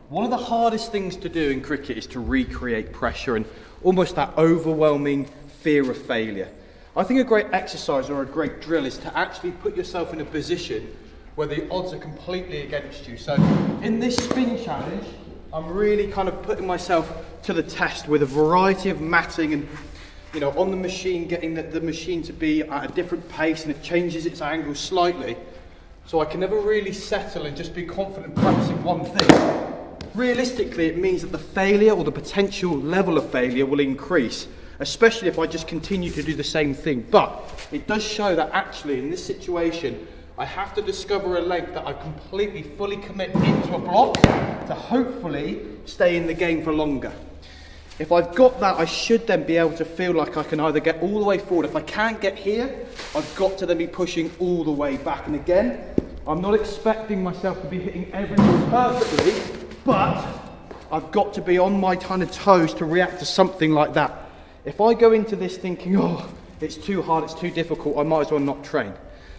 One of the hardest things to do in cricket is to recreate pressure and almost that overwhelming fear of failure. I think a great exercise or a great drill is to actually put yourself in a position where the odds are completely against you. So in this spin challenge, I'm really kind of putting myself to the test with a variety of matting and, you know, on the machine, getting the machine to be at a different pace, and it changes its angle slightly. So I can never really settle and just be confident practicing one thing. Realistically, it means that the failure or the potential level of failure will increase, especially if I just continue to do the same thing. But it does show that actually in this situation, I have to discover a length that I completely, fully commit into a block to hopefully stay in the game for longer. If I've got that, I should then be able to feel like I can either get all the way forward. If I can't get here, I've got to then be pushing all the way back. And again, I'm not expecting myself to be hitting everything perfectly, but I've got to be on my kind of toes to react to something like that. If I go into this thinking, oh, it's too hard, it's too difficult, I might as well not train.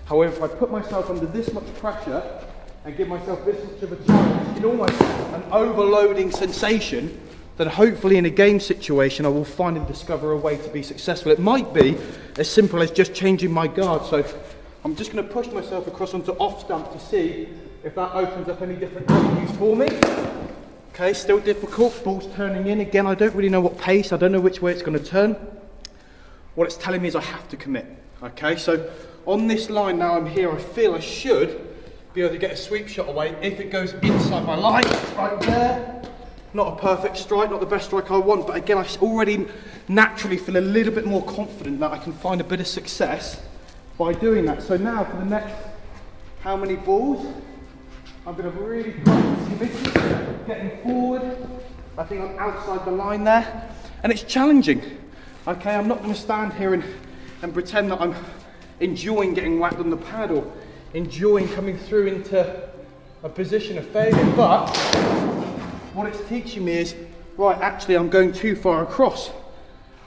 However, if I put myself under this much pressure and give myself this much of a challenge, in almost an overloading sensation, then hopefully in a game situation I will find and discover a way to be successful. It might be as simple as just changing my guard. So I'm just going to push myself across onto off stump to see if that opens up any different avenues for me. Okay, still difficult, ball's turning in. Again, I don't really know what pace, I don't know which way it's going to turn. What it's telling me is I have to commit. Okay, so on this line now I'm here, I feel I should be able to get a sweep shot away if it goes inside my line, right there. Not a perfect strike, not the best strike I want, but again I already naturally feel a little bit more confident that I can find a bit of success by doing that. So now for the next how many balls, I'm going to really practice committed, getting forward. I think I'm outside the line there, and it's challenging. Okay, I'm not going to stand here and pretend that I'm enjoying getting whacked on the pad or enjoying coming through into a position of failure, but what it's teaching me is, right, actually I'm going too far across.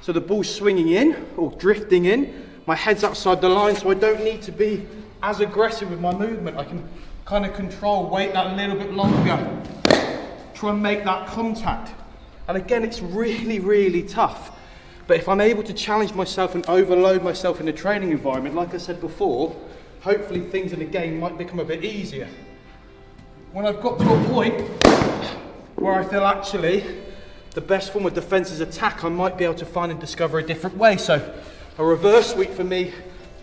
So the ball's swinging in or drifting in, my head's outside the line, so I don't need to be as aggressive with my movement. I can kind of control, wait that a little bit longer, try and make that contact. And again, it's really, really tough. But if I'm able to challenge myself and overload myself in a training environment, like I said before, hopefully things in the game might become a bit easier. When I've got to a point where I feel actually the best form of defence is attack, I might be able to find and discover a different way. So a reverse sweep for me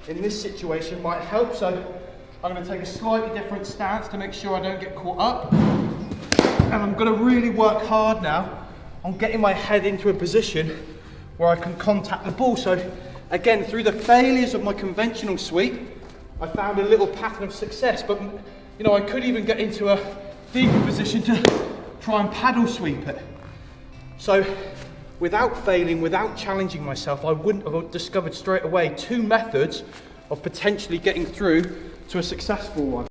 in this situation might help. So I'm going to take a slightly different stance to make sure I don't get caught up. And I'm going to really work hard now on getting my head into a position where I can contact the ball. So again, through the failures of my conventional sweep, I found a little pattern of success. But you know, I could even get into a deeper position to try and paddle sweep it. So without failing, without challenging myself, I wouldn't have discovered straight away two methods of potentially getting through to a successful one.